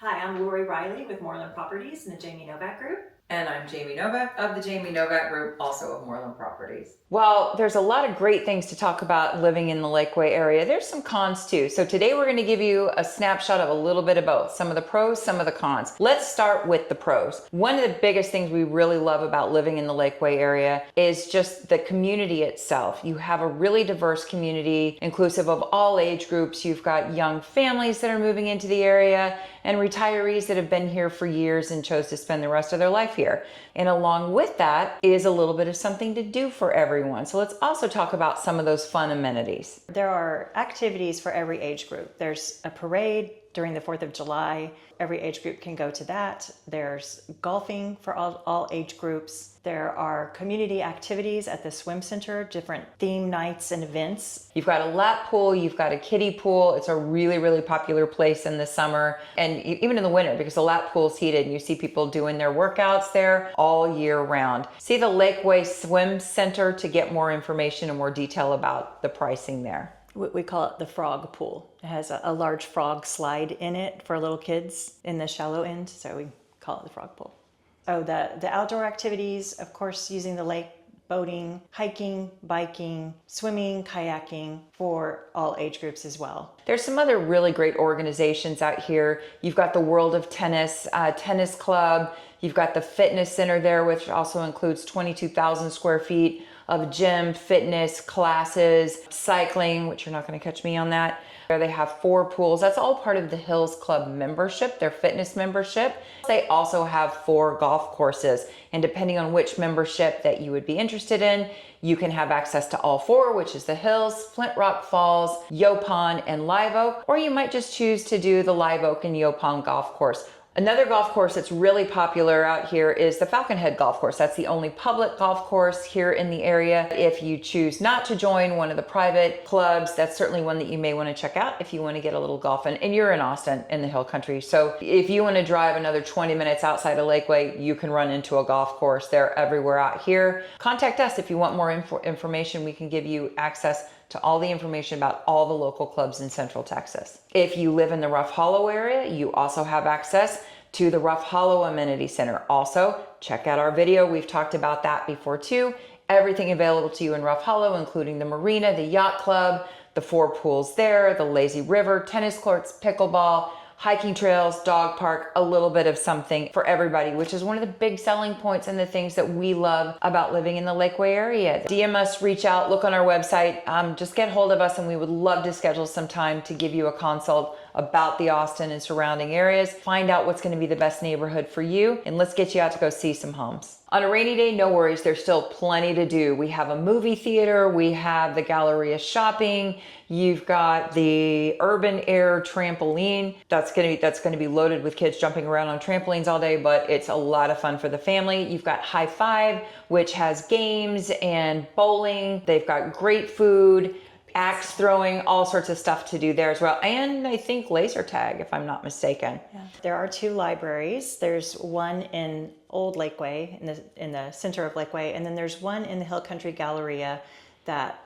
Hi, I'm Lori Riley with Moreland Properties in the Jamie Novak Group. And I'm Jamie Novak of the Jamie Novak Group, also of Moreland Properties. Well, there's a lot of great things to talk about living in the Lakeway area. There's some cons too. So today we're going to give you a snapshot of a little bit of both. Some of the pros, some of the cons. Let's start with the pros. One of the biggest things we really love about living in the Lakeway area is just the community itself. You have a really diverse community, inclusive of all age groups. You've got young families that are moving into the area and retirees that have been here for years and chose to spend the rest of their life here. And along with that is a little bit of something to do for everyone. So let's also talk about some of those fun amenities. There are activities for every age group. There's a parade during the 4th of July. Every age group can go to that. There's golfing for all age groups. There are community activities at the swim center, different theme nights and events. You've got a lap pool, you've got a kiddie pool. It's a really, really popular place in the summer and even in the winter because the lap pool's heated and you see people doing their workouts there all year round. See the Lakeway Swim Center to get more information and more detail about the pricing there. We call it the frog pool. It has a large frog slide in it for little kids in the shallow end, so we call it the frog pool. Oh, the outdoor activities, of course, using the lake, boating, hiking, biking, swimming, kayaking for all age groups as well. There's some other really great organizations out here. You've got the World of Tennis, Tennis Club. You've got the Fitness Center there, which also includes 22,000 square feet of gym, fitness, classes, cycling, which you're not going to catch me on that. They have 4 pools. That's all part of the Hills Club membership, their fitness membership. They also have 4 golf courses. And depending on which membership that you would be interested in, you can have access to all 4, which is the Hills, Flint Rock Falls, Yopon, and Live Oak. Or you might just choose to do the Live Oak and Yopon golf course. Another golf course that's really popular out here is the Falcon Head Golf Course. That's the only public golf course here in the area. If you choose not to join one of the private clubs, that's certainly one that you may want to check out if you want to get a little golf in. And you're in Austin in the Hill Country. So if you want to drive another 20 minutes outside of Lakeway, you can run into a golf course. They're everywhere out here. Contact us if you want more information. We can give you access to all the information about all the local clubs in Central Texas. If you live in the Rough Hollow area, you also have access to the Rough Hollow Amenity Center. Also, check out our video. We've talked about that before too. Everything available to you in Rough Hollow, including the marina, the yacht club, the 4 pools there, the lazy river, tennis courts, pickleball, hiking trails, dog park, a little bit of something for everybody, which is one of the big selling points and the things that we love about living in the Lakeway area. DM us, reach out, look on our website, just get hold of us and we would love to schedule some time to give you a consult about the Austin and surrounding areas, find out what's going to be the best neighborhood for you, and let's get you out to go see some homes. On a rainy day, no worries, there's still plenty to do. We have a movie theater, we have the Galleria shopping, you've got the urban air trampoline. That's gonna be loaded with kids jumping around on trampolines all day, but it's a lot of fun for the family. You've got High Five, which has games and bowling. They've got great food, axe throwing, all sorts of stuff to do there as well. And I think laser tag, if I'm not mistaken. Yeah. There are 2 libraries. There's one in Old Lakeway, in the center of Lakeway, and then there's one in the Hill Country Galleria that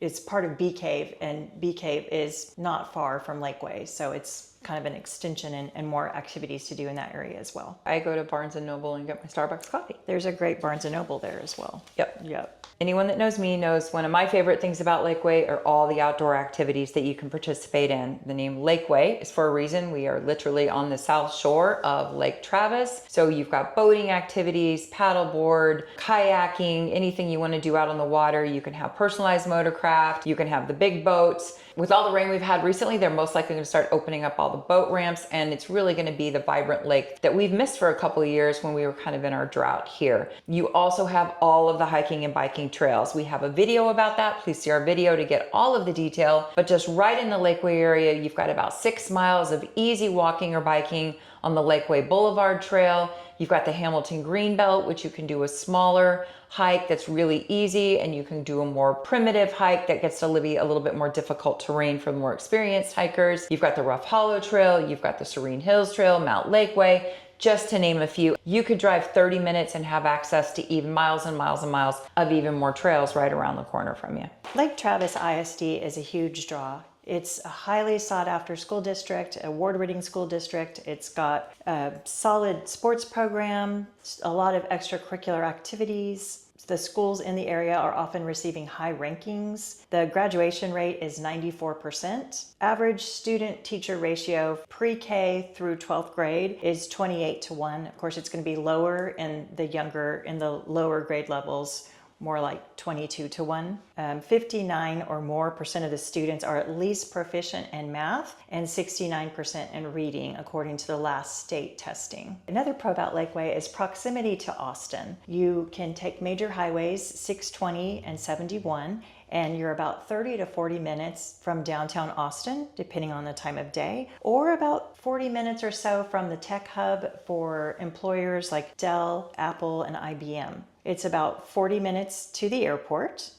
is part of Bee Cave, and Bee Cave is not far from Lakeway, so it's kind of an extension and more activities to do in that area as well. I go to Barnes & Noble and get my Starbucks coffee. There's a great Barnes & Noble there as well. Yep. Anyone that knows me knows one of my favorite things about Lakeway are all the outdoor activities that you can participate in. The name Lakeway is for a reason. We are literally on the south shore of Lake Travis. So you've got boating activities, paddleboard, kayaking, anything you want to do out on the water. You can have personalized motorcraft. You can have the big boats. With all the rain we've had recently, they're most likely going to start opening up all the boat ramps, and it's really going to be the vibrant lake that we've missed for a couple of years when we were kind of in our drought here. You also have all of the hiking and biking trails. We have a video about that. Please see our video to get all of the detail. But just right in the Lakeway area, you've got about 6 miles of easy walking or biking on the Lakeway Boulevard Trail. You've got the Hamilton Greenbelt, which you can do a smaller hike that's really easy, and you can do a more primitive hike that gets to be a little bit more difficult terrain for more experienced hikers. You've got the Rough Hollow Trail, you've got the Serene Hills Trail, Mount Lakeway, just to name a few. You could drive 30 minutes and have access to even miles and miles and miles of even more trails right around the corner from you. Lake Travis ISD is a huge draw. It's a highly sought after school district, award-winning school district. It's got a solid sports program, a lot of extracurricular activities. The schools in the area are often receiving high rankings. The graduation rate is 94%. Average student-teacher ratio pre-K through 12th grade is 28-1. Of course, it's going to be lower in the lower grade levels, more like 22-1. 59 or more percent of the students are at least proficient in math and 69% in reading, according to the last state testing. Another pro about Lakeway is proximity to Austin. You can take major highways 620 and 71, and you're about 30 to 40 minutes from downtown Austin, depending on the time of day, or about 40 minutes or so from the tech hub for employers like Dell, Apple, and IBM. It's about 40 minutes to the airport.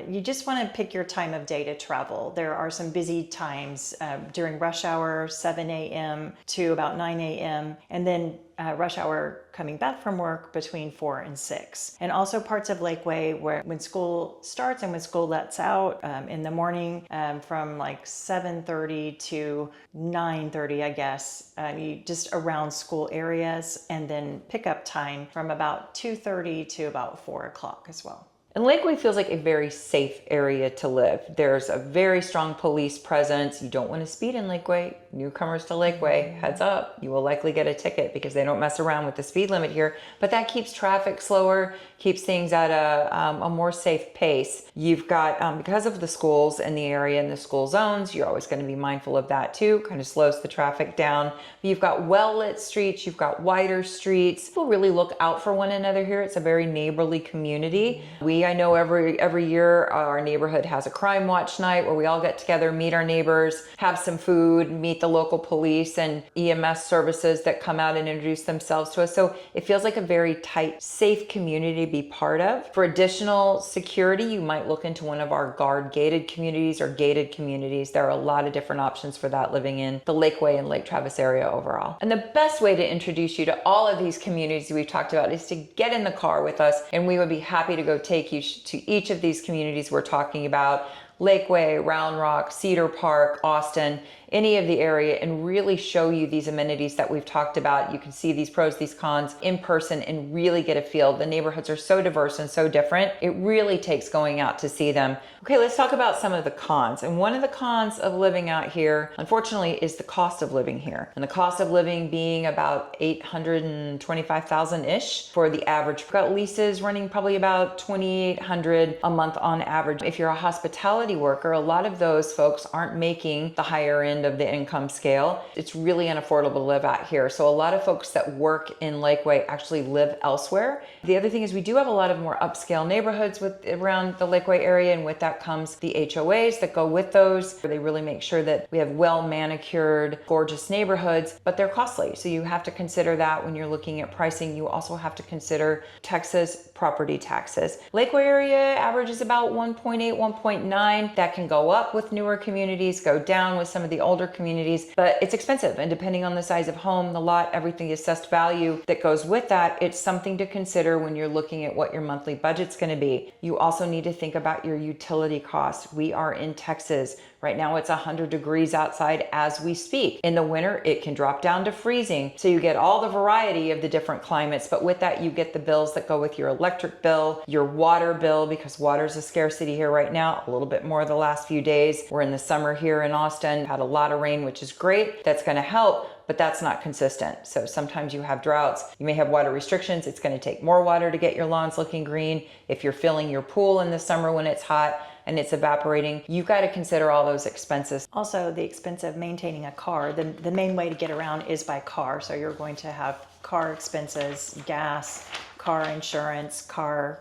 You just want to pick your time of day to travel. There are some busy times during rush hour, 7 a.m. to about 9 a.m., and then rush hour coming back from work between 4 and 6. And also parts of Lakeway where when school starts and when school lets out in the morning from like 7:30 to 9:30, I guess, you just around school areas, and then pickup time from about 2:30 to about 4 o'clock as well. And Lakeway feels like a very safe area to live. There's a very strong police presence. You don't want to speed in Lakeway. Newcomers to Lakeway, heads up, you will likely get a ticket because they don't mess around with the speed limit here. But that keeps traffic slower, keeps things at a more safe pace. You've got, because of the schools in the area and the school zones, you're always going to be mindful of that too. Kind of slows the traffic down. But you've got well-lit streets, you've got wider streets. People really look out for one another here. It's a very neighborly community. I know every year our neighborhood has a crime watch night where we all get together, meet our neighbors, have some food, meet the local police and EMS services that come out and introduce themselves to us. So it feels like a very tight, safe community to be part of. For additional security, you might look into one of our guard gated communities or gated communities. There are a lot of different options for that living in the Lakeway and Lake Travis area overall. And the best way to introduce you to all of these communities we've talked about is to get in the car with us, and we would be happy to go take you to each of these communities we're talking about: Lakeway, Round Rock, Cedar Park, Austin, any of the area, and really show you these amenities that we've talked about. You can see these pros, these cons in person and really get a feel. The neighborhoods are so diverse and so different. It really takes going out to see them. Okay, let's talk about some of the cons. And one of the cons of living out here, unfortunately, is the cost of living here. And the cost of living being about $825,000-ish for the average. We've got leases running probably about $2,800 a month on average. If you're a hospitality worker, a lot of those folks aren't making the higher end of the income scale. It's really unaffordable to live out here. So a lot of folks that work in Lakeway actually live elsewhere. The other thing is we do have a lot of more upscale neighborhoods around the Lakeway area, and with that comes the HOAs that go with those. They really make sure that we have well manicured, gorgeous neighborhoods, but they're costly. So you have to consider that when you're looking at pricing. You also have to consider Texas property taxes. Lakeway area averages about 1.8, 1.9. That can go up with newer communities, go down with some of the older communities, but it's expensive. And depending on the size of home, the lot, everything, the assessed value that goes with that, it's something to consider when you're looking at what your monthly budget's going to be. You also need to think about your utility costs. We are in Texas. Right now it's 100 degrees outside as we speak. In the winter, it can drop down to freezing. So you get all the variety of the different climates, but with that, you get the bills that go with your electric bill, your water bill, because water's a scarcity here right now, a little bit more the last few days. We're in the summer here in Austin, had a lot of rain, which is great. That's gonna help, but that's not consistent. So sometimes you have droughts. You may have water restrictions. It's gonna take more water to get your lawns looking green. If you're filling your pool in the summer when it's hot and it's evaporating, you've got to consider all those expenses. Also, the expense of maintaining a car. The main way to get around is by car. So you're going to have car expenses, gas, car insurance, car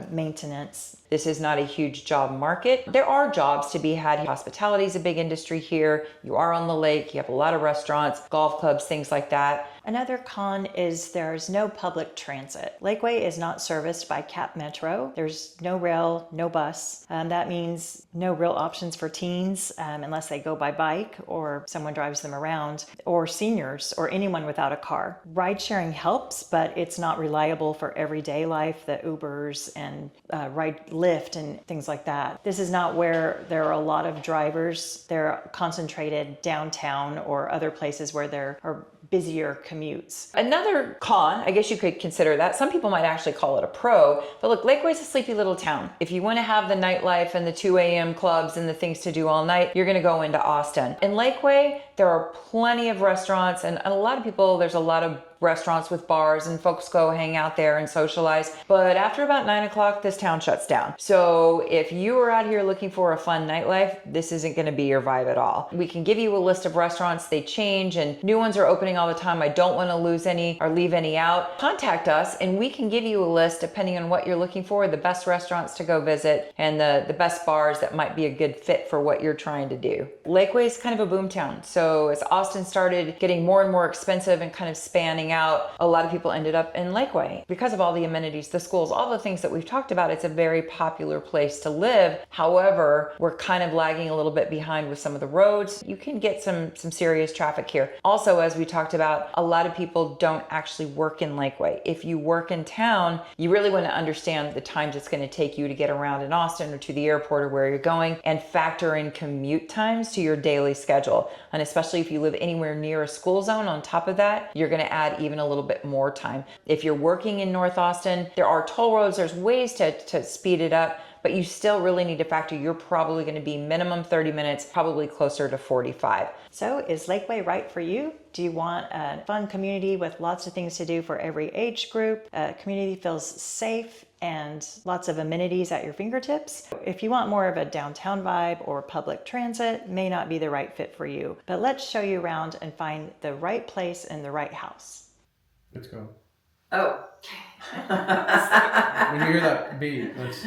maintenance. This is not a huge job market. There are jobs to be had. Hospitality is a big industry here. You are on the lake. You have a lot of restaurants, golf clubs, things like that. Another con is there's no public transit. Lakeway is not serviced by Cap Metro. There's no rail, no bus. That means no real options for teens unless they go by bike or someone drives them around, or seniors or anyone without a car. Ride sharing helps, but it's not reliable for everyday life. The Ubers and Lyft and things like that. This is not where there are a lot of drivers. They're concentrated downtown or other places where there are busier commutes. Another con, I guess you could consider that. Some people might actually call it a pro, but look, Lakeway's a sleepy little town. If you want to have the nightlife and the 2 a.m. clubs and the things to do all night, you're going to go into Austin. In Lakeway, there are plenty of restaurants, and a lot of people, there's a lot of restaurants with bars and folks go hang out there and socialize. But after about 9 o'clock, this town shuts down. So if you are out here looking for a fun nightlife, this isn't going to be your vibe at all. We can give you a list of restaurants. They change and new ones are opening all the time. I don't want to lose any or leave any out. Contact us and we can give you a list depending on what you're looking for, the best restaurants to go visit and the best bars that might be a good fit for what you're trying to do. Lakeway is kind of a boom town. So as Austin started getting more and more expensive and kind of spanning out, a lot of people ended up in Lakeway because of all the amenities, the schools, all the things that we've talked about. It's a very popular place to live. However, we're kind of lagging a little bit behind with some of the roads. You can get some serious traffic here. Also, as we talked about, a lot of people don't actually work in Lakeway. If you work in town, you really want to understand the times it's going to take you to get around in Austin or to the airport or where you're going and factor in commute times to your daily schedule. And especially if you live anywhere near a school zone on top of that, you're going to add even a little bit more time. If you're working in North Austin, there are toll roads, there's ways to speed it up, but you still really need to factor you're probably going to be minimum 30 minutes, probably closer to 45. So is Lakeway right for you? Do you want a fun community with lots of things to do for every age group? A community feels safe and lots of amenities at your fingertips? If you want more of a downtown vibe or public transit, may not be the right fit for you. But let's show you around and find the right place and the right house. Let's go. Oh. When you hear that beat, let's